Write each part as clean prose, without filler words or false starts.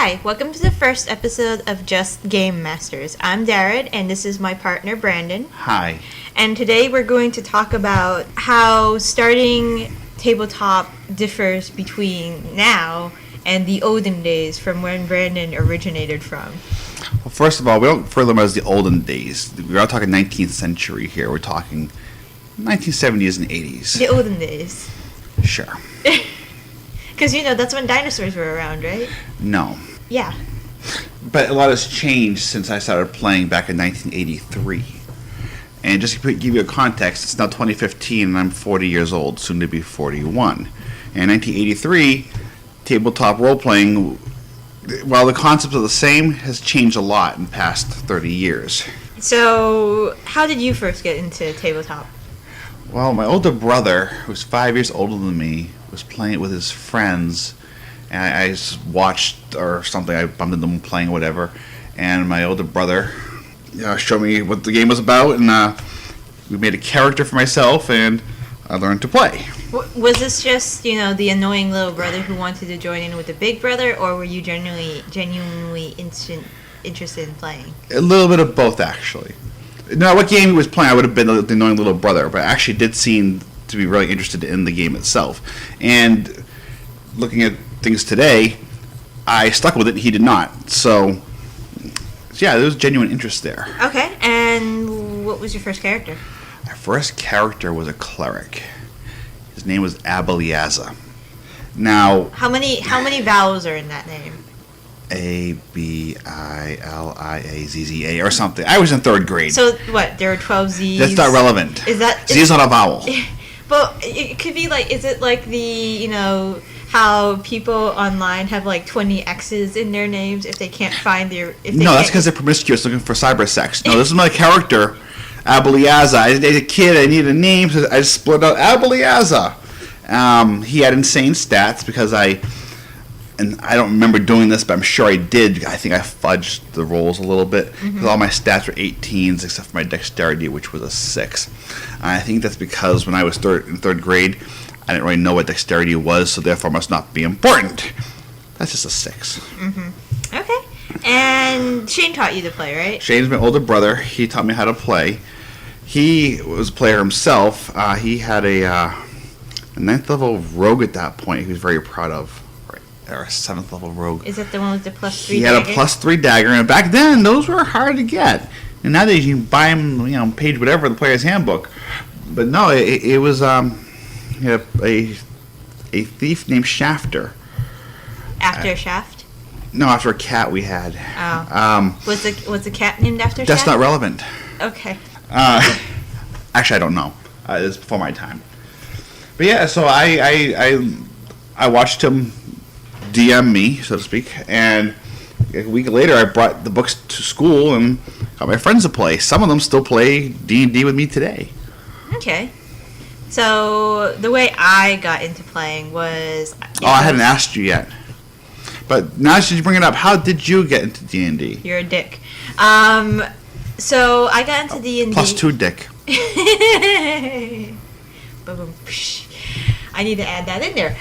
Hi, welcome to the first episode of Just Game Masters. I'm Darred, and this is my partner, Branden. Hi. And today we're going to talk about how starting tabletop differs between now and the olden days from when Branden originated from. Well, first of all, we don't refer them as the olden days. We're not talking 19th century here. We're talking 1970s and 80s. The olden days. Sure. Because, that's when dinosaurs were around, right? No. Yeah. But a lot has changed since I started playing back in 1983. And just to give you a context, it's now 2015 and I'm 40 years old, soon to be 41. And in 1983, tabletop role-playing, while the concepts are the same, has changed a lot in the past 30 years. So, how did you first get into tabletop? Well, my older brother, who's 5 years older than me, was playing it with his friends, and I just watched or something. I bumped into them playing or whatever, and my older brother showed me what the game was about, and we made a character for myself, and I learned to play. Was this just, the annoying little brother who wanted to join in with the big brother, or were you genuinely interested in playing? A little bit of both, actually. No, what game he was playing, I would have been the annoying little brother, but I actually did seem to be really interested in the game itself. And looking at things today, I stuck with it, he did not. So yeah, there was genuine interest there. Okay, and what was your first character? My first character was a cleric. His name was Abeliaza. Now, how many vowels are in that name? Abiliazza or something. I was in third grade. So what? There are 12 Z's. That's not relevant. Is that Z is not a vowel? But it could be like, is it like the how people online have like 20 X's in their names if they can't find their? No, that's because they're promiscuous looking for cyber sex. No, this is my character, Abeliaza. As a kid, I needed a name, so I just split out Abeliaza. He had insane stats because I don't remember doing this, but I'm sure I did. I think I fudged the rolls a little bit because all my stats were 18s except for my dexterity, which was a 6. And I think that's because when I was in third grade, I didn't really know what dexterity was, so therefore it must not be important. That's just a 6. Mm-hmm. Okay. And Shane taught you to play, right? Shane's my older brother. He taught me how to play. He was a player himself. He had a 9th level rogue at that point he was very proud of. Or a 7th level rogue. Is that the one with the +3 dagger? He had a +3 dagger, and back then those were hard to get. And nowadays you can buy them, page whatever, the player's handbook. But no, it was he had a thief named Shafter. After Shaft? No, after a cat we had. Oh. Was the cat named after Shaft? That's not relevant. Okay. Actually, I don't know. It's before my time. But yeah, so I watched him DM me, so to speak, and a week later I brought the books to school and got my friends to play. Some of them still play D&D with me today. Okay. So the way I got into playing was... I hadn't asked you yet. But now since you bring it up, how did you get into D&D? You're a dick. So I got into D&D... +2 dick. I need to add that in there.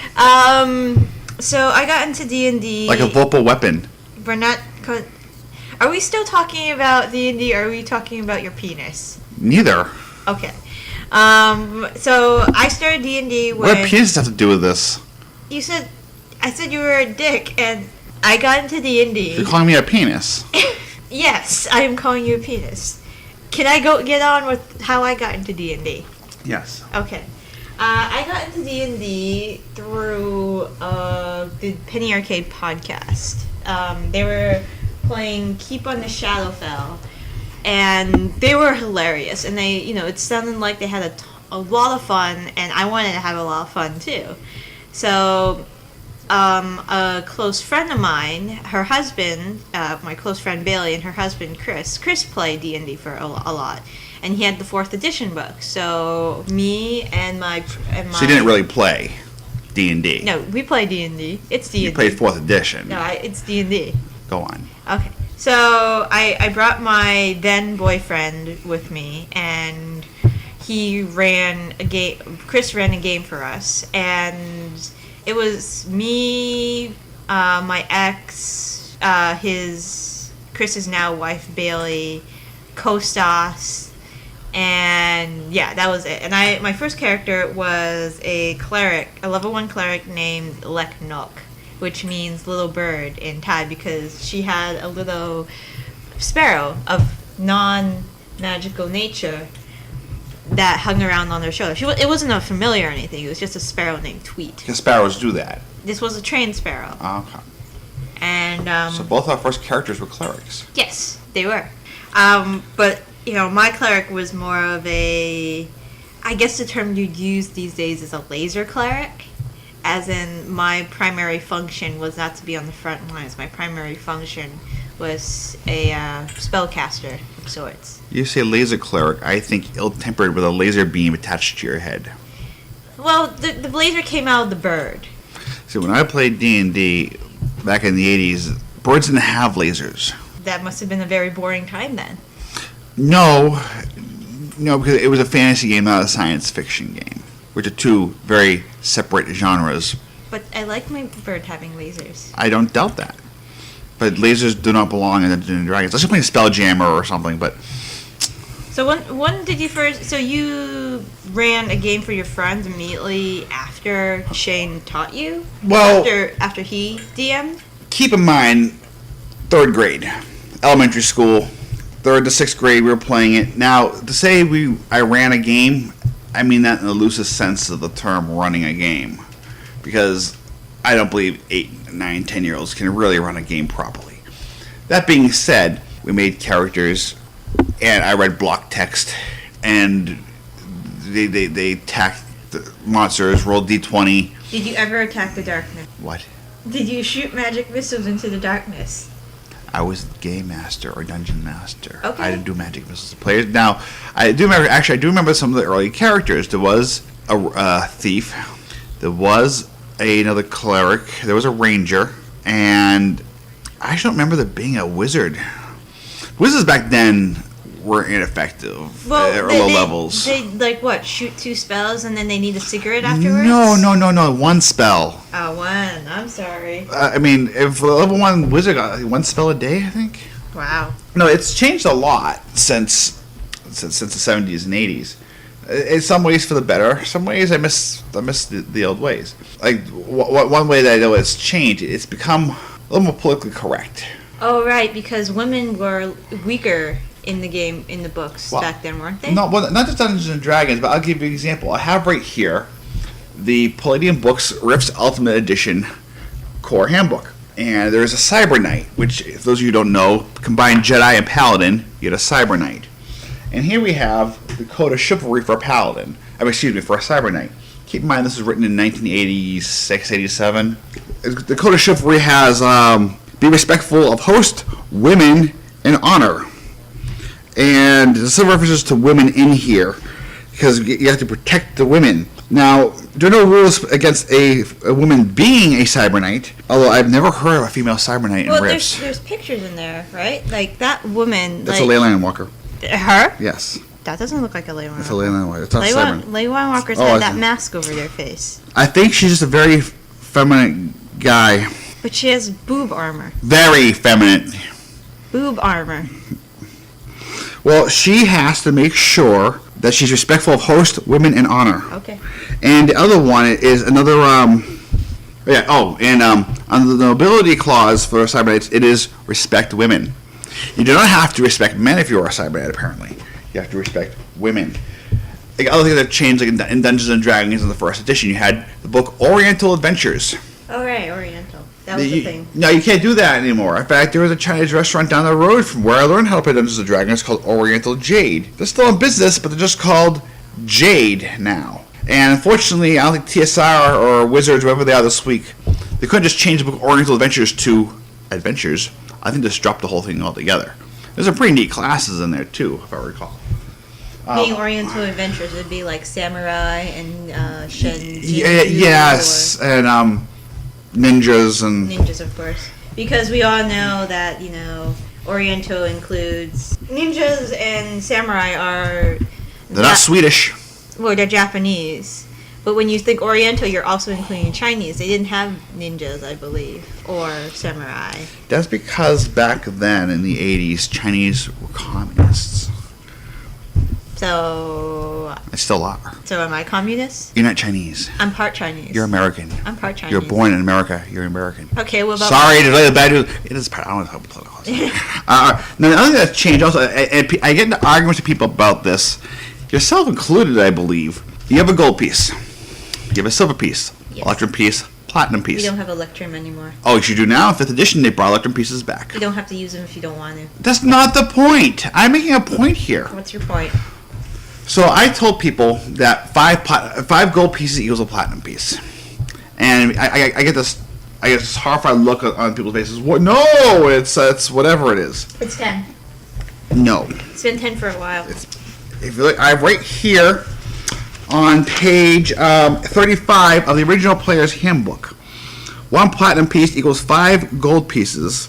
So I got into D&D... Like a vocal weapon. We're not... Are we still talking about D&D, or are we talking about your penis? Neither. Okay. So I started D&D when... What does penis have to do with this? I said you were a dick, and I got into D&D. You're calling me a penis. Yes, I am calling you a penis. Can I get on with how I got into D&D? Yes. Okay. I got into D&D through the Penny Arcade podcast. They were playing Keep on the Shadowfell, and they were hilarious. And they, it sounded like they had a lot of fun, and I wanted to have a lot of fun too. So, a close friend of mine, her husband, my close friend Bailey, and her husband Chris played D&D for a lot. And he had the 4th edition book. So me and my So you didn't really play D&D? No, we play D&D. It's D&D. You played 4th edition. No, it's D&D. Go on. Okay. So I brought my then boyfriend with me, and he ran a game. Chris ran a game for us, and it was me, my ex, Chris's now wife Bailey, Kostas, and yeah, that was it. And my first character was a cleric, a level 1 cleric named Leknok, which means little bird in Thai, because she had a little sparrow of non-magical nature that hung around on her shoulder. It wasn't a familiar or anything. It was just a sparrow named Tweet. Because sparrows do that. This was a trained sparrow. Oh, okay. And so both our first characters were clerics. Yes, they were. But my cleric was more of a, I guess the term you'd use these days is a laser cleric. As in, my primary function was not to be on the front lines. My primary function was a spellcaster of sorts. You say laser cleric, I think ill-tempered with a laser beam attached to your head. Well, the laser came out of the bird. See, when I played D&D back in the 80s, birds didn't have lasers. That must have been a very boring time then. No, because it was a fantasy game, not a science fiction game, which are two very separate genres. But I like my bird having lasers. I don't doubt that. But lasers do not belong in Dungeons & Dragons. Let's just play Spelljammer or something, but... So when did you first... So you ran a game for your friends immediately after Shane taught you? Well... After he DM'd? Keep in mind, 3rd grade, elementary school, 3rd to 6th grade, we were playing it. Now, to say I ran a game, I mean that in the loosest sense of the term running a game. Because I don't believe 8, 9, 10-year-olds can really run a game properly. That being said, we made characters, and I read block text, and they attacked the monsters, rolled d20. Did you ever attack the darkness? What? Did you shoot magic missiles into the darkness? I was Game Master or Dungeon Master. Okay. I didn't do magic missiles to players. Now, I do remember some of the early characters. There was a thief. There was another cleric. There was a ranger. And I actually don't remember there being a wizard. Wizards back then were ineffective at low levels. They shoot 2 spells and then they need a cigarette afterwards? No. 1 spell. Oh, 1. I'm sorry. I mean, if a level 1 wizard got 1 spell a day, I think. Wow. No, it's changed a lot since the 70s and 80s. In some ways for the better. Some ways I miss the old ways. Like one way that I know it's changed, it's become a little more politically correct. Oh, right, because women were weaker in the game, in the books back then, weren't they? No, well, not just Dungeons and Dragons, but I'll give you an example. I have right here the Palladium Books Rift's Ultimate Edition Core Handbook. And there's a Cyber Knight, which, if those of you who don't know, combine Jedi and Paladin, you get a Cyber Knight. And here we have the Code of Chivalry for a Paladin. For a Cyber Knight. Keep in mind this was written in 1986, 87. The Code of Chivalry has, be respectful of host, women, and honor. And there's some references to women in here, because you have to protect the women. Now, there are no rules against a woman being a Cyber Knight, although I've never heard of a female Cyber Knight in Rifts. There's pictures in there, right? Like, that woman... That's a Leyline Walker. Her? Yes. That doesn't look like a Leyline Walker. It's a Leyline Walker. It's not Cyber. Leyline Walkers have that mask over their face. I think she's just a very feminine guy. But she has boob armor. Very feminine. Boob armor. Well, she has to make sure that she's respectful of host, women, and honor. Okay. And the other one is another, under the nobility clause for Cyber Knights, it is respect women. You do not have to respect men if you are a Cyber Knight, apparently. You have to respect women. Like, other things that changed, like in Dungeons and Dragons in the 1st edition, you had the book Oriental Adventures. Oh, right, Oriental. That was the thing. No, you can't do that anymore. In fact, there was a Chinese restaurant down the road from where I learned how to play Dungeons & Dragons called Oriental Jade. They're still in business, but they're just called Jade now. And unfortunately, I don't think TSR or Wizards, whatever they are this week, they couldn't just change the book Oriental Adventures to Adventures. I think just dropped the whole thing altogether. There's some pretty neat classes in there, too, if I recall. Being Oriental Adventures, it'd be like Samurai and Shen. Yes, and ninjas and... Ninjas, of course. Because we all know that, Oriental includes... Ninjas and Samurai are... They're not Swedish. Well, they're Japanese. But when you think Oriental, you're also including Chinese. They didn't have ninjas, I believe, or samurai. That's because back then in the 80s, Chinese were communists. So... They still are. So am I communist? You're not Chinese. I'm part Chinese. You're American. I'm part Chinese. You're born in America. You're American. Okay, well... Sorry to tell you the bad news. It is part... I don't want to talk political. Now, the other thing that's changed also, and I get into arguments with people about this, yourself included, I believe. You have a gold piece. You have a silver piece. Yes. Electrum piece. Platinum piece. We don't have Electrum anymore. Oh, you do now? In 5th edition, they brought Electrum pieces back. You don't have to use them if you don't want to. That's not the point. I'm making a point here. What's your point? So I told people that 5 gold pieces equals a platinum piece. And I get this horrified look on people's faces. What? No, it's whatever it is. It's 10. No. It's been 10 for a while. If you look, I have right here on page 35 of the original player's handbook. 1 platinum piece equals 5 gold pieces.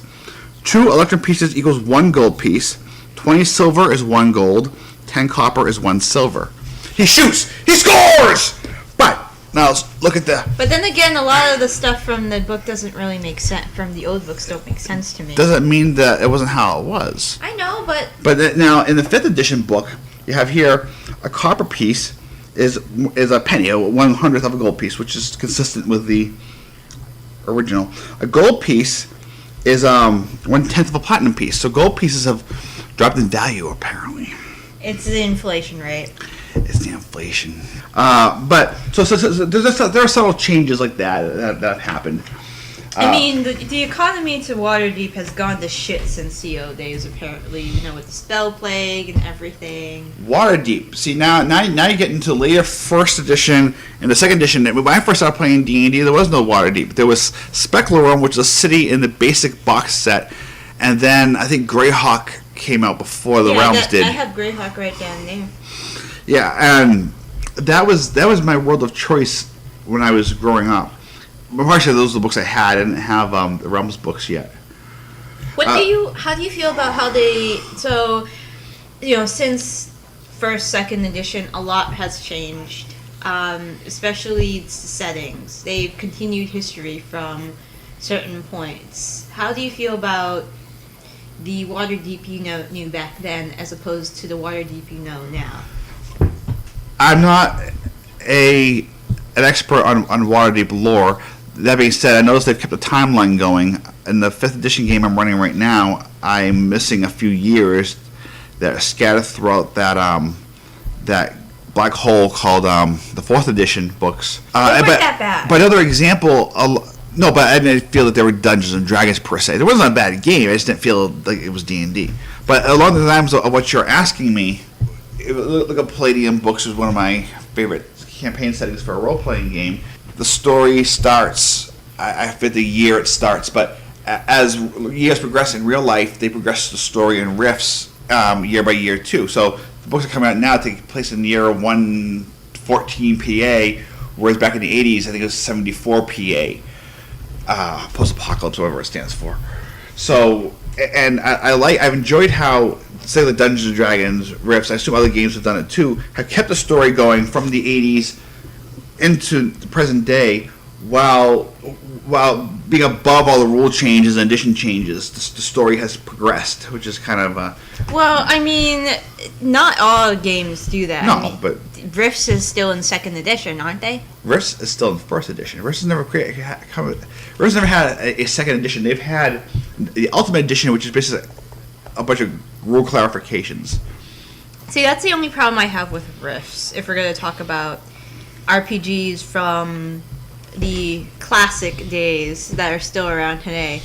2 electrum pieces equals 1 gold piece. 20 silver is 1 gold. 10 copper is 1 silver. He shoots! He scores! But, now let's look at the... But then again, a lot of the stuff from the book doesn't really make sense. From the old books don't make sense to me. Doesn't mean that it wasn't how it was. I know, but... But now, in the 5th edition book, you have here a copper piece is a penny, a 1/100th of a gold piece, which is consistent with the original. A gold piece is 1/10 of a platinum piece. So gold pieces have dropped in value, apparently. It's the inflation rate. It's the inflation. But so there are subtle changes like that have happened. I mean, the economy to Waterdeep has gone to shit since CO days, apparently, with the spell plague and everything. Waterdeep. See, now you get into later 1st edition and the 2nd edition. When I first started playing D&D, there was no Waterdeep. There was Specklerum, which is a city in the basic box set, and then I think Greyhawk came out before the Realms did. I have Greyhawk right down there. Yeah, and that was my world of choice when I was growing up. Partially, those are the books I had. I didn't have the Realms books yet. How do you feel about how they? So, since 1st, 2nd edition, a lot has changed. Especially the settings. They've continued history from certain points. How do you feel about the Waterdeep you knew back then, as opposed to the Waterdeep you know now? I'm not an expert on Waterdeep lore. That being said, I noticed they've kept the timeline going. In the 5th edition game I'm running right now, I'm missing a few years that are scattered throughout that black hole called the 4th edition books. They weren't that bad. But another example, no, but I didn't feel that there were Dungeons and Dragons per se. It wasn't a bad game. I just didn't feel like it was D&D. But along the lines of what you're asking me, look at Palladium books is one of my favorite campaign settings for a role-playing game. The story starts, I forget the year it starts, but as years progress in real life, they progress the story in riffs year by year too. So the books that come out now take place in the year 114 PA, whereas back in the 80s, I think it was 74 PA, post-apocalypse, whatever it stands for. So, and I've enjoyed how, say, the Dungeons and Dragons riffs, I assume other games have done it too, have kept the story going from the 80s into the present day, while being above all the rule changes and edition changes. The story has progressed, which is kind of well, I mean, not all games do that. No, but Rifts is still in 2nd edition, aren't they? Rifts is still in 1st edition. Rifts has never had a 2nd edition. They've had the Ultimate Edition, which is basically a bunch of rule clarifications. See, that's the only problem I have with Rifts. If we're going to talk about RPGs from the classic days that are still around today,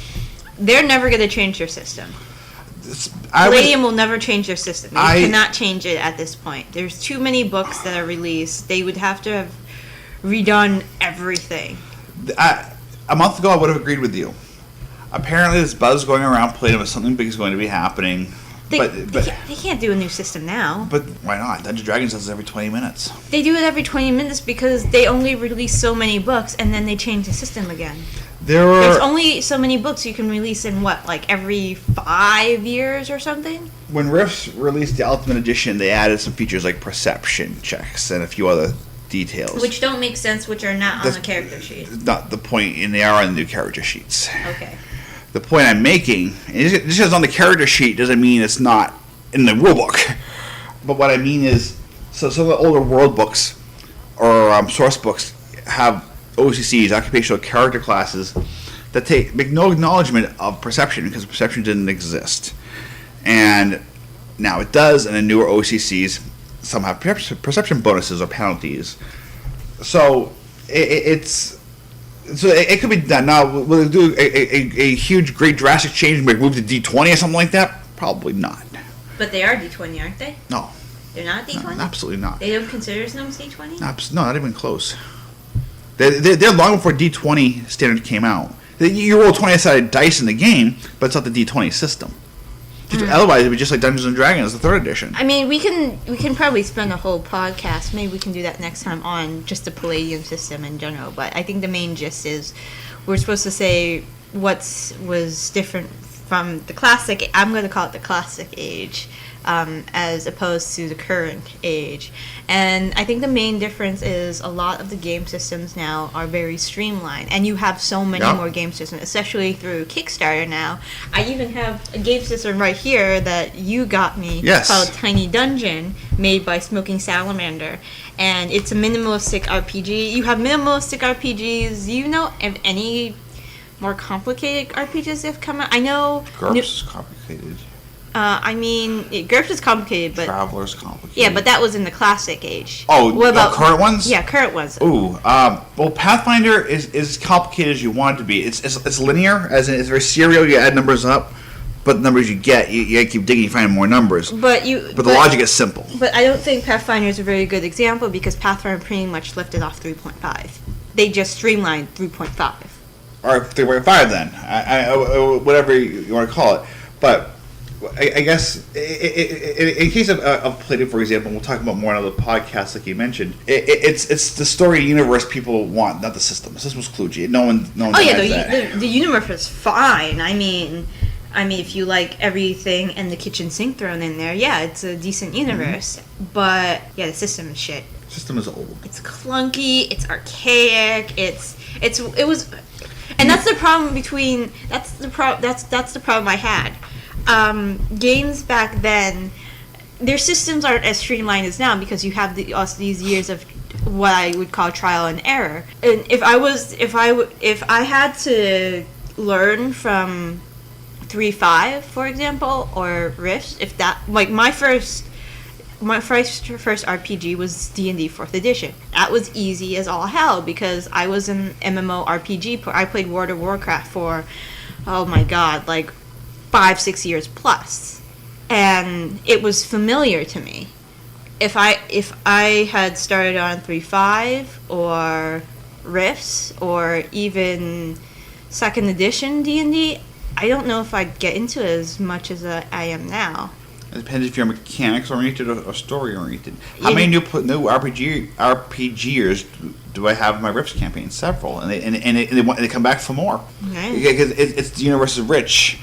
they're never going to change their system. Palladium will never change their system. They cannot change it at this point. There's too many books that are released. They would have to have redone everything. A month ago, I would have agreed with you. Apparently, this buzz going around Palladium is something big is going to be happening. They can't do a new system now. But why not? Dungeons & Dragons does it every 20 minutes. They do it every 20 minutes because they only release so many books and then they change the system again. There's only so many books you can release in every 5 years or something? When Rifts released the Ultimate Edition, they added some features like perception checks and a few other details. Which don't make sense, which are not on the character sheet. Not the point, and they are on the new character sheets. Okay. The point I'm making, just because on the character sheet doesn't mean it's not in the rulebook. But what I mean is, so some of the older world books or source books have OCCs, occupational character classes, that make no acknowledgement of perception because perception didn't exist. And now it does, and the newer OCCs, some have perception bonuses or penalties. So it could be done. Now, will it do a huge, great, drastic change, like move to D20 or something like that? Probably not. But they are D20, aren't they? No. They're not D20? No, absolutely not. They don't consider themselves D20? No, not even close. They're long before D20 standard came out. You roll 20-sided dice in the game, but it's not the D20 system. Otherwise, it would be just like Dungeons and Dragons, the 3rd edition. I mean, we can probably spend a whole podcast. Maybe we can do that next time on just the Palladium system in general. But I think the main gist is we're supposed to say what was different from the classic. I'm going to call it the classic age, as opposed to the current age. And I think the main difference is a lot of the game systems now are very streamlined, and you have so many more game systems, especially through Kickstarter now. I even have a game system right here that you got me called Tiny Dungeon, made by Smoking Salamander, and it's a minimalistic RPG. You have minimalistic RPGs. Do you know of any more complicated RPGs that have come out? I know GURPS is complicated. I mean, GURPS is complicated, but Traveler's complicated. Yeah, but that was in the classic age. Oh, what about current ones? Yeah, current ones. Ooh, well, Pathfinder is as complicated as you want it to be. It's linear, as in it's very serial. You add numbers up, but the numbers you get, you keep digging, you find more numbers. But the logic is simple. But I don't think Pathfinder is a very good example because Pathfinder pretty much lifted off 3.5. They just streamlined 3.5. Or 3.5 then, I whatever you want to call it, but. I guess in case of Palladium, for example, we'll talk about more on the podcast, like you mentioned. It's the story universe people want, not the system. The system's kludgy. No one. Oh yeah, the universe is fine. I mean, if you like everything and the kitchen sink thrown in there, yeah, it's a decent universe. Mm-hmm. But yeah, the system is shit. The system is old. It's clunky. It's archaic. It was, and that's the problem That's the problem I had. Games back then, their systems aren't as streamlined as now because you have these years of what I would call trial and error. And if I had to learn from 3.5, for example, or Rifts, if that like my first RPG was D&D 4th edition. That was easy as all hell because I was an MMORPG. I played World of Warcraft for, oh my god, like 5-6 years plus, and it was familiar to me. If I had started on 3.5 or Rifts or even 2nd edition D&D, I don't know if I'd get into it as much as I am now. It depends if you're mechanics oriented or story oriented. How many new RPGers do I have in my Rifts campaign? Several, and they come back for more. Right. Because it's the universe is rich.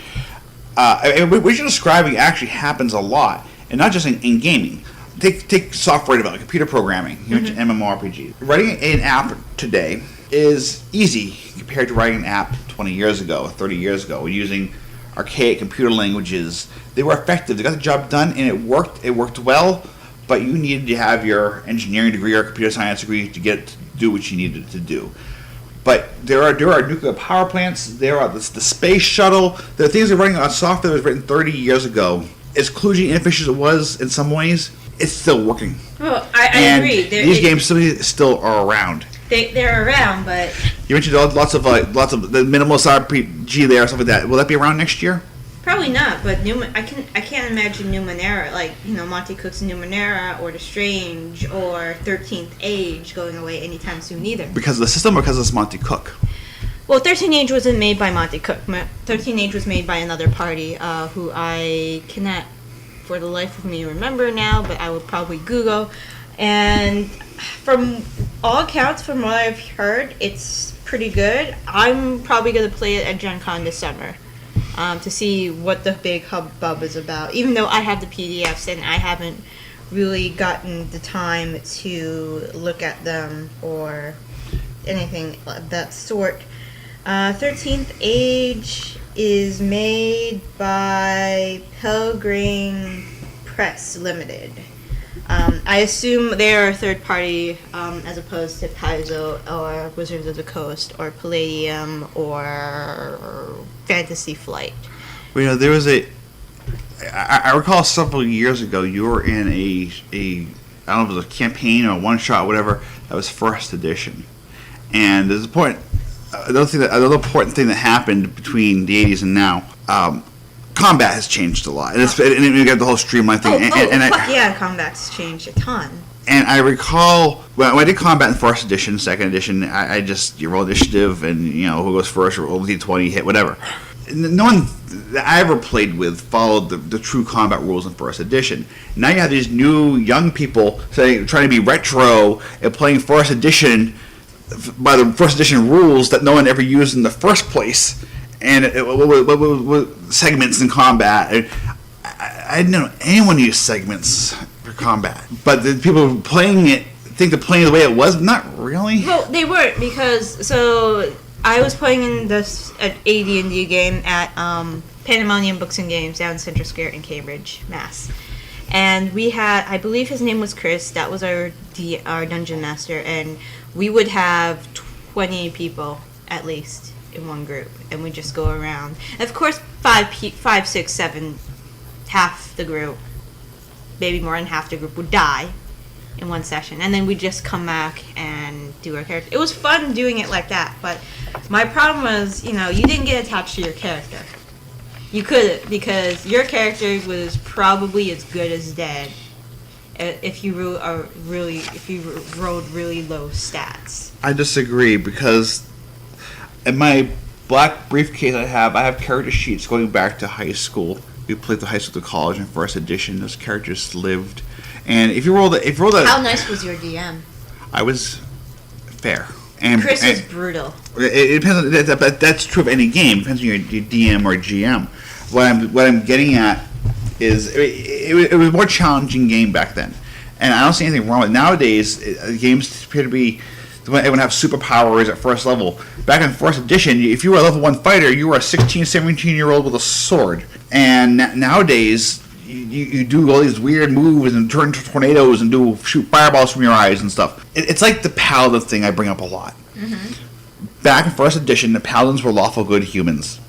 What you're describing actually happens a lot, and not just in gaming. Take software development, computer programming, MMORPG. Writing an app today is easy compared to writing an app 20 years ago, 30 years ago, using archaic computer languages. They were effective. They got the job done, and it worked. It worked well, but you needed to have your engineering degree or computer science degree to get to do what you needed to do. But there are nuclear power plants. There are the space shuttle. There are things that are running on software that was written 30 years ago. As kludgy and inefficient as it was in some ways, it's still working. Well, I agree. These games still are around. They're around, but you mentioned lots of the minimalist RPG there, stuff like that. Will that be around next year? Probably not, but I can't imagine Numenera, like Monty Cook's Numenera or The Strange or 13th Age going away anytime soon either. Because of the system or because it's Monty Cook? Well, 13th Age wasn't made by Monty Cook. 13th Age was made by another party who I cannot for the life of me remember now, but I would probably Google. And from all accounts, from what I've heard, it's pretty good. I'm probably going to play it at Gen Con this summer. To see what the big hubbub is about. Even though I have the PDFs and I haven't really gotten the time to look at them or anything of that sort. 13th Age is made by Pelgrane Press Limited. I assume they're a third party as opposed to Paizo or Wizards of the Coast or Palladium or Fantasy Flight. Well, you know, there was I recall several years ago you were in a I don't know if it was a campaign or a one shot, whatever, that was first edition. And there's a point, another important thing that happened between the 80s and now. Combat has changed a lot, and we got the whole streamline thing. Combat's changed a ton. And I recall when I did combat in first edition, second edition, I just you roll initiative, and you know who goes first, roll d20, hit whatever. No one that I ever played with followed the true combat rules in first edition. Now you have these new young people trying to be retro and playing first edition by the first edition rules that no one ever used in the first place. And with segments in combat, I didn't know anyone used segments for combat. But the people playing it think they're playing the way it was. Not really. Well, they weren't, because I was playing in this AD&D game at Pandemonium Books and Games down in Central Square in Cambridge, Mass. And we had, I believe his name was Chris. That was our dungeon master, and we would have 20 people at least in one group, and we just go around. And of course, 5, 6, 7, half the group, maybe more than half the group would die in one session, and then we just come back and do our character. It was fun doing it like that, but my problem was, you didn't get attached to your character. You couldn't, because your character was probably as good as dead if you rolled really low stats. I disagree, because in my black briefcase I have character sheets going back to high school. We played the high school to college in first edition. Those characters lived. And if you rolled a how nice was your DM? I was fair. And Chris was brutal. It depends on, that's true of any game. It depends on your DM or GM. What I'm getting at is it was a more challenging game back then, and I don't see anything wrong with it. Nowadays, games appear to be everyone have superpowers at first level. Back in first edition, if you were a level 1 fighter, you were a 16, 17-year-old with a sword. And nowadays, you do all these weird moves and turn into tornadoes and shoot fireballs from your eyes and stuff. It's like the paladin thing I bring up a lot. Mm-hmm. Back in first edition, the paladins were lawful good humans.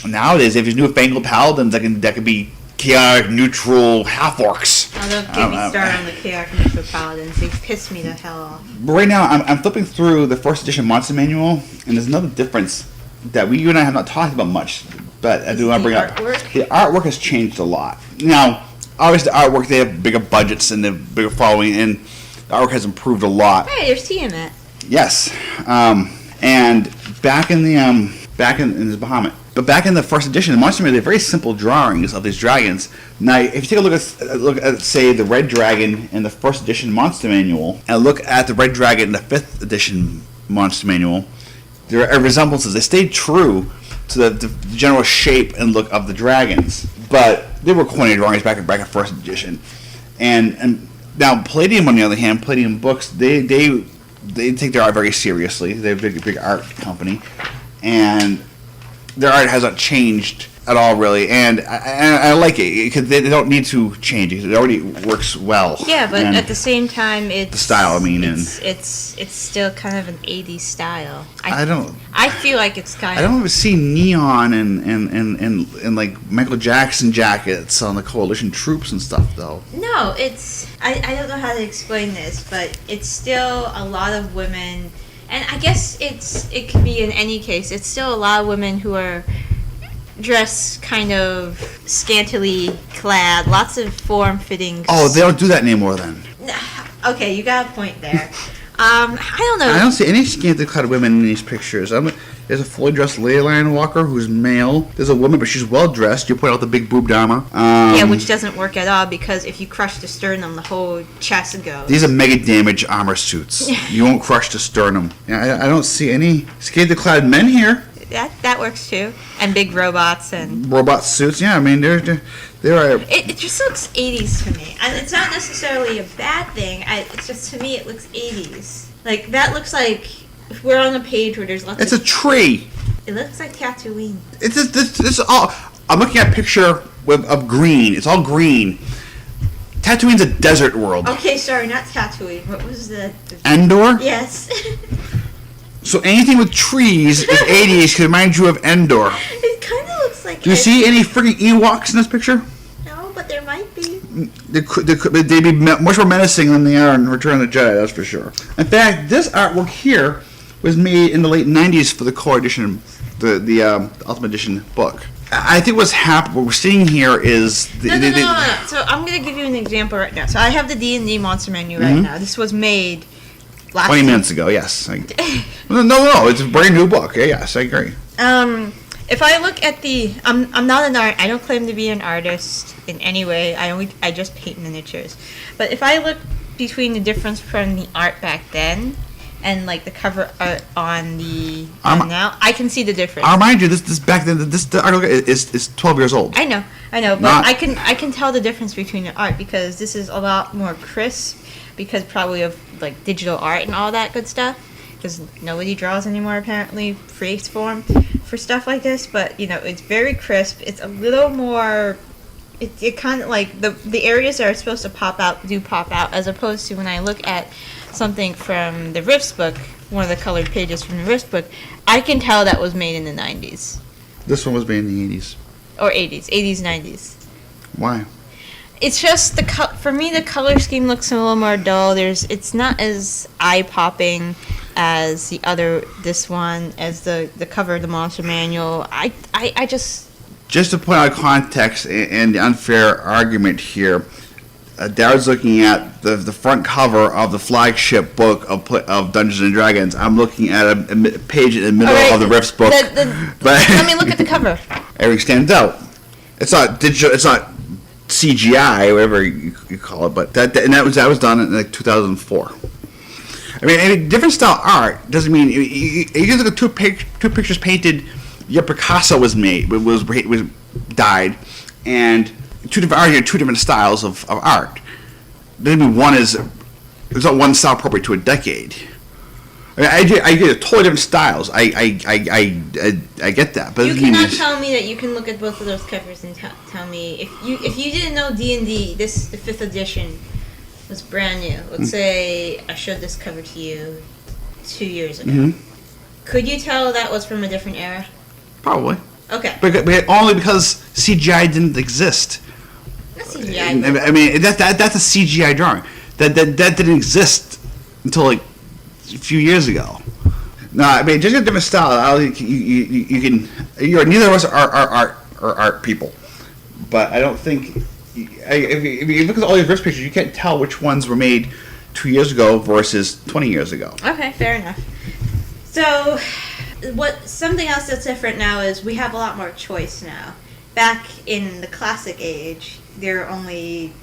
Nowadays, if there's newfangled paladins that can be chaotic, neutral, half-orcs. Oh, don't get me started on the chaotic, neutral paladins. They piss me the hell off. But right now, I'm flipping through the first edition monster manual, and there's another difference that you and I have not talked about much, but I do want to bring up. The artwork has changed a lot. Now, obviously, the artwork, they have bigger budgets and a bigger following, and the artwork has improved a lot. Hey, there's tea in it. Yes. And back in the Bahamut. But back in the first edition, the monster manual, they're very simple drawings of these dragons. Now, if you take a look at say, the red dragon in the first edition monster manual, and look at the red dragon in the 5th edition monster manual, there are resemblances. They stayed true to the general shape and look of the dragons, but they were corny drawings back in first edition. And now Palladium, on the other hand, Palladium Books, they take their art very seriously. They're a big art company, and their art hasn't changed at all, really, and I like it because they don't need to change it. It already works well. Yeah, but at the same time, it's the style. it's still kind of an 80s style. I feel like it's kind. I don't ever see neon and like Michael Jackson jackets on the coalition troops and stuff, though. No, it's I don't know how to explain this, but it's still a lot of women. And I guess it could be in any case. It's still a lot of women who are dressed kind of scantily clad, lots of form-fitting. Oh, they don't do that anymore then. Okay, you got a point there. I don't know. I don't see any scantily clad women in these pictures. There's a fully dressed ley line walker who's male. There's a woman, but she's well dressed. You point out the big boobed armor. Yeah, which doesn't work at all because if you crush the sternum, the whole chest goes. These are mega damage armor suits. You won't crush the sternum. Yeah, I don't see any scantily clad men here. That works too, and big robots and robot suits. Yeah, I mean they're It just looks 80s to me. And it's not necessarily a bad thing. It's just, to me, it looks 80s. Like, that looks like if we're on a page where there's lots It's a tree. It looks like Tatooine. It's just, this all... I'm looking at a picture of green. It's all green. Tatooine's a desert world. Okay, sorry, not Tatooine. What was the... Endor? Yes. So anything with trees is 80s can remind you of Endor. It kind of looks like... Do you see any freaking Ewoks in this picture? No, but there might be. They'd be much more menacing than they are in Return of the Jedi, that's for sure. In fact, this artwork here was made in the late 90s for the core edition, the Ultimate Edition book. I think what's happening, what we're seeing here is... No. So I'm going to give you an example right now. So I have the D&D monster menu right now. This was made... 20 minutes ago, yes. No, it's a brand new book. Yes, I agree. If I look at the, I'm not an I don't claim to be an artist in any way. I just paint miniatures. But if I look between the difference from the art back then and like the cover art on the now, I can see the difference. I'll remind you, this back then, the art is 12 years old. I know, but I can tell the difference between the art because this is a lot more crisp. Because probably of like digital art and all that good stuff, because nobody draws anymore apparently freeform for stuff like this. But it's very crisp. It's a little more. It kind of like the areas that are supposed to pop out as opposed to when I look at something from the Rifts book, one of the colored pages from the Rifts book, I can tell that was made in the 90s. This one was made in the 80s or 80s, 90s. Why? It's just for me the color scheme looks a little more dull. It's not as eye popping as this one, as the cover of the monster manual. I just to point out context and the unfair argument here. Darred's looking at the front cover of the flagship book of Dungeons and Dragons. I'm looking at a page in the middle of the Rifts book. But let me look at the cover. Everything stands out. It's not digital. It's not CGI, whatever you call it, but that was done in like 2004. I mean, different style art doesn't mean you can look at two pictures painted. Yeah, Picasso was died, and two different styles of art. Doesn't mean there's not one style appropriate to a decade. I get totally different styles. I get that, but you cannot tell me that you can look at both of those covers and tell me if you didn't know D&D, the 5th edition was brand new. Let's say I showed this cover to you 2 years ago. Could you tell that was from a different era? Probably. Okay. But only because CGI didn't exist. Not CGI. I mean that's a CGI drawing. That didn't exist until like a few years ago. No, I mean just a different style. You can. Neither of us are art people, but I don't think. If you look at all these Rifts pictures, you can't tell which ones were made 2 years ago versus 20 years ago. Okay, fair enough. So, something else that's different now is we have a lot more choice now. Back in the classic age, there were only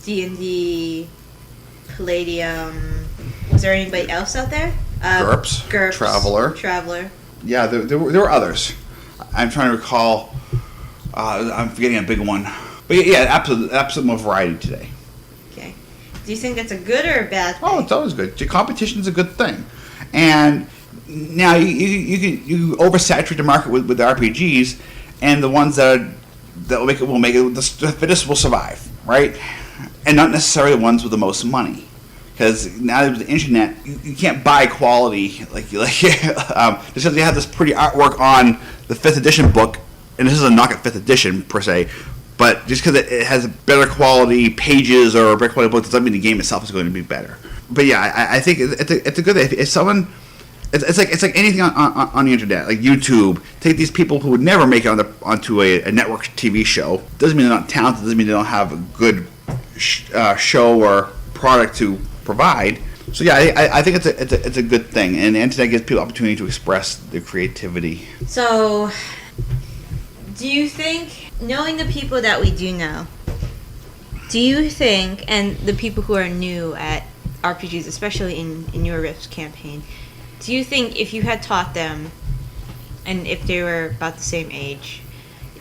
D&D, Palladium. Was there anybody else out there? GURPS. Traveler. Yeah, there were others. I'm trying to recall. I'm forgetting a big one. But yeah, absolute more variety today. Okay. Do you think that's a good or a bad thing? Oh, it's always good. Competition is a good thing. And now you oversaturate the market with RPGs, and the ones that will make it the fittest will survive, right? And not necessarily the ones with the most money. Because now with the internet, you can't buy quality just because you have this pretty artwork on the 5th edition book, and this is a knock at 5th edition per se, but just because it has better quality pages or a better quality book doesn't mean the game itself is going to be better. But yeah, I think it's a good thing. If someone, it's like anything on the internet, like YouTube. Take these people who would never make it onto a network TV show. Doesn't mean they're not talented. Doesn't mean they don't have a good show or product to provide. So yeah, I think it's a good thing, and the internet gives people opportunity to express their creativity. So, do you think, knowing the people that we do know, do you think, and the people who are new at RPGs, especially in your Rifts campaign, do you think if you had taught them, and if they were about the same age,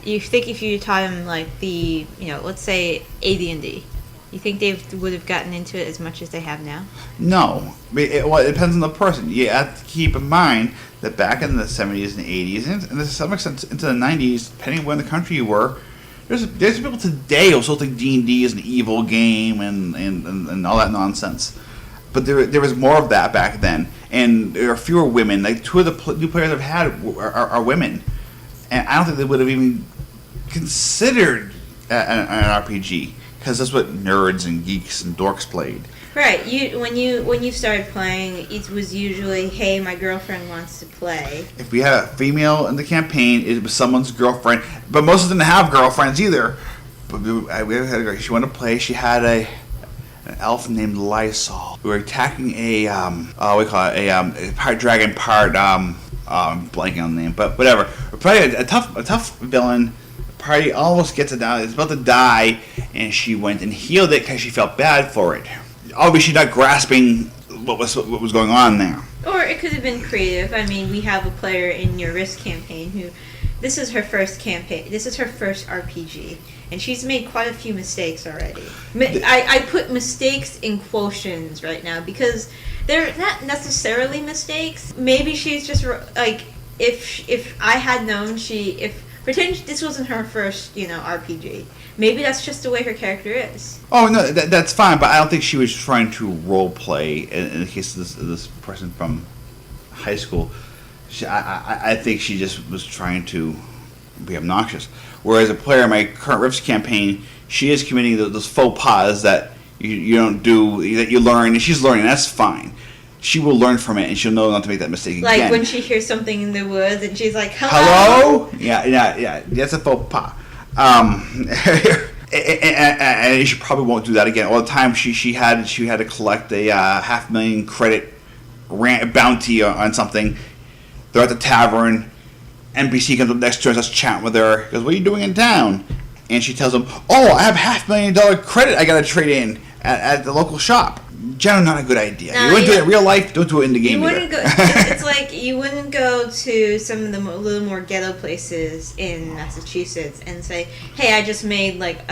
you think if you taught them like the, let's say AD&D, you think they would have gotten into it as much as they have now? No. It depends on the person. You have to keep in mind that back in the 70s and 80s, and to some extent into the 90s, depending on where in the country you were, there's people today who still think D&D is an evil game and all that nonsense. But there was more of that back then, and there are fewer women. Like, two of the new players I've had are women, and I don't think they would have even considered an RPG, because that's what nerds and geeks and dorks played. Right. When you started playing, it was usually, hey, my girlfriend wants to play. If we had a female in the campaign, it was someone's girlfriend. But most of them didn't have girlfriends either. But she wanted to play. She had an elf named Lysol. We were attacking a part dragon, part I'm blanking on the name, but whatever. We're playing a tough villain. The party almost gets it down. It's about to die, and she went and healed it because she felt bad for it. Obviously, not grasping what was going on there. Or it could have been creative. I mean, we have a player in your Risk campaign who, this is her first campaign. This is her first RPG, and she's made quite a few mistakes already. I put mistakes in quotients right now because they're not necessarily mistakes. Maybe she's just like, if I had known pretend this wasn't her first, RPG. Maybe that's just the way her character is. Oh, no, that's fine, but I don't think she was trying to role play in the case of this person from high school. I think she just was trying to be obnoxious. Whereas a player in my current Rifts campaign, she is committing those faux pas that you don't do, that you learn, and she's learning, that's fine. She will learn from it, and she'll know not to make that mistake again. Like when she hears something in the woods, and she's like, "Hello?" Yeah. That's a faux pas. And she probably won't do that again. All the time she had to collect a 500,000 credit bounty on something. They're at the tavern. NPC comes up next to her and starts chatting with her. Goes, "What are you doing in town?" And she tells him, "Oh, I have $500,000 credit I got to trade in at the local shop." Generally not a good idea. You wouldn't do it in real life, don't do it in the game either. It's like you wouldn't go to some of the little more ghetto places in Massachusetts and say, hey, I just made like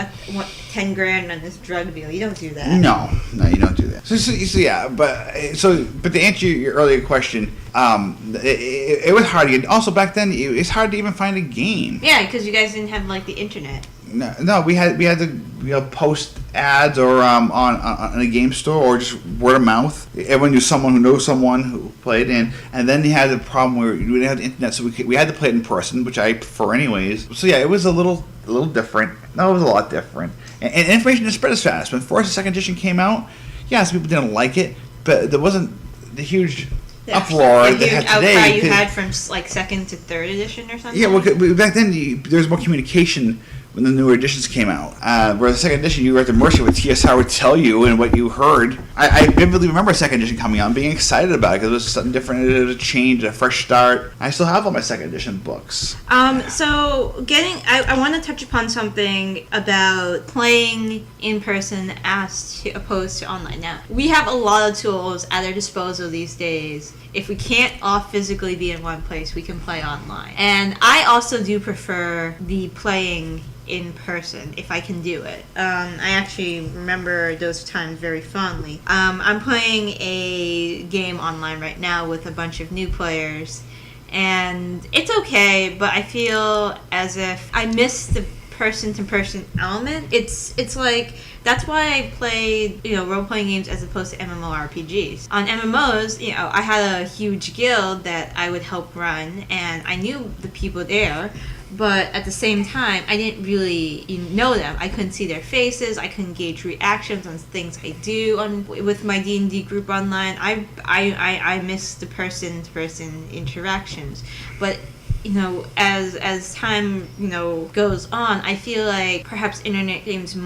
10 grand on this drug deal. You don't do that. No, you don't do that. So yeah, but to answer your earlier question, it was hard to get. Also back then, it's hard to even find a game. Yeah, because you guys didn't have like the internet. No, we had to post ads or on a game store or just word of mouth. Everyone knew someone who knows someone who played in, and then you had the problem where we didn't have the internet, so we had to play it in person, which I prefer anyways. So yeah, it was a little different. No, it was a lot different, and information didn't spread as fast. When first and second edition came out, yes, people didn't like it, but there wasn't the huge uproar the they huge had today. Outcry you had from like second to third edition or something. Yeah, well, back then there was more communication when the newer editions came out. Where the second edition, you were at the mercy of what TSR would tell you and what you heard. I vividly remember second edition coming out and being excited about it because it was something different, it was a change, a fresh start. I still have all my second edition books. So I want to touch upon something about playing in person as opposed to online. Now, we have a lot of tools at our disposal these days. If we can't all physically be in one place, we can play online. And I also do prefer the playing in person if I can do it. I actually remember those times very fondly. I'm playing a game online right now with a bunch of new players, and it's okay, but I feel as if I miss the person-to-person element. It's like, that's why I played, role-playing games as opposed to MMORPGs. On MMOs, I had a huge guild that I would help run, and I knew the people there, but at the same time, I didn't really know them. I couldn't see their faces. I couldn't gauge reactions on things I do with my D&D group online. I miss the person-to-person interactions, but as time, goes on, I feel like perhaps internet games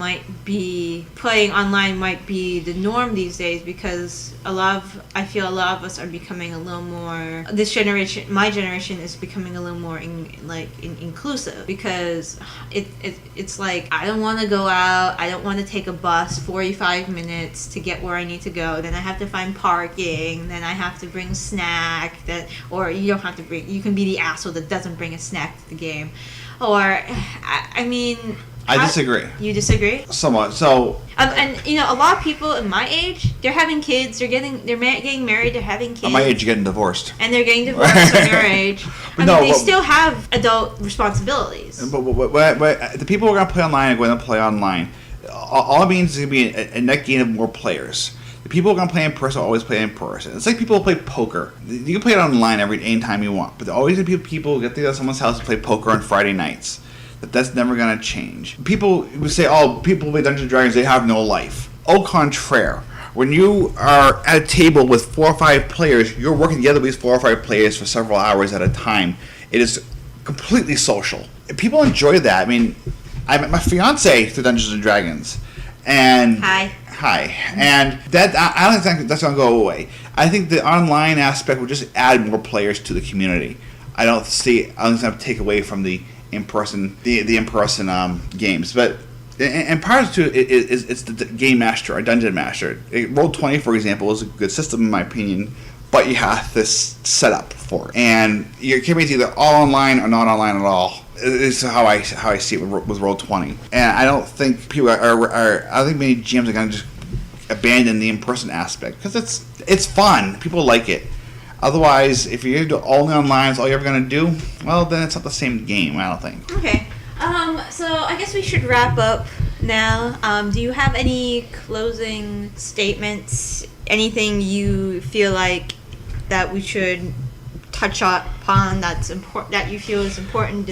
playing online might be the norm these days, because I feel a lot of us are becoming a little more, my generation is becoming a little more inclusive, because it's like, I don't want to go out, I don't want to take a bus 45 minutes to get where I need to go, then I have to find parking, then I have to bring snack, or you don't have to bring, you can be the asshole that doesn't bring a snack to the game. Or, I mean... I disagree. You disagree? Somewhat. So... and, a lot of people in my age, they're having kids, they're getting married, they're having kids. At my age, you're getting divorced. And they're getting divorced on your age. They still have adult responsibilities. But the people who are going to play online are going to play online. All it means is going to be a net gain of more players. The people who are going to play in person always play in person. It's like people who play poker. You can play it online anytime you want, but there always going to be people who get together at someone's house and play poker on Friday nights. That's never going to change. People would say, people who play Dungeons & Dragons, they have no life. Au contraire. When you are at a table with 4 or 5 players, you're working together with these 4 or 5 players for several hours at a time. It is completely social. People enjoy that. I mean, I met my fiance through Dungeons & Dragons. And Hi. And that I don't think that's going to go away. I think the online aspect will just add more players to the community. I don't think it's going to take away from the in-person games, but and part of it is it's the game master or dungeon master. Roll20, for example, is a good system in my opinion, but you have this set up for it, and your campaign is either all online or not online at all. This is how I see it with Roll20, and I don't think people are I don't think many GMs are going to just abandon the in-person aspect because it's fun. People like it. Otherwise, if you're only online, it's all you're ever going to do, well, then it's not the same game, I don't think. Okay. So I guess we should wrap up now. Do you have any closing statements? Anything you feel like that we should touch upon that's important, that you feel is important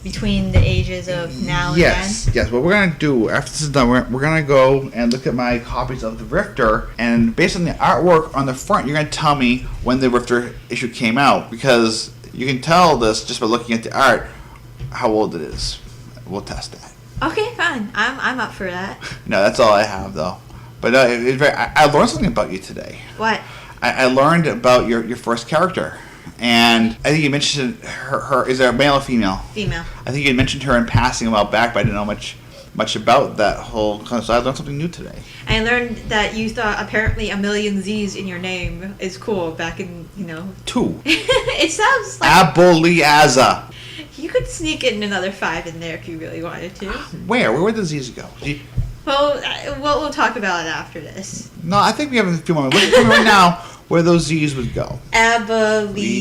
between the ages of now and then? Yes. What we're going to do after this is done, we're going to go and look at my copies of the Rifter, and based on the artwork on the front, you're going to tell me when the Rifter issue came out, because you can tell this just by looking at the art how old it is. We'll test that. Okay, fine. I'm up for that. No, that's all I have though. But I learned something about you today. What? I learned about your first character. And I think you mentioned her. Is there a male or female? Female. I think you mentioned her in passing a while back, but I didn't know much about that whole. So I learned something new today. I learned that you thought apparently a million Z's in your name is cool back in 2. It sounds like Aboliaza. You could sneak in another 5 in there if you really wanted to. Where would the Z's go? Well, we'll talk about it after this. No, I think we have a few moments. Let's tell me right now where those Z's would go. Aboliaza.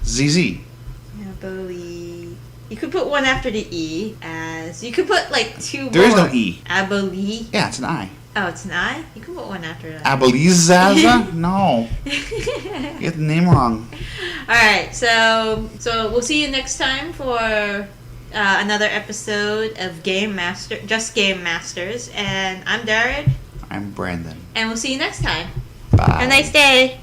ZZ. You could put one after the E as... You could put like 2 more. There is no E. Aboli. Yeah, it's an I. Oh, it's an I? You can put one after that. Aboliaza? No. You get the name wrong. Alright, so we'll see you next time for another episode of Game Masters. And I'm Darred. I'm Branden. And we'll see you next time. Bye. Have a nice day.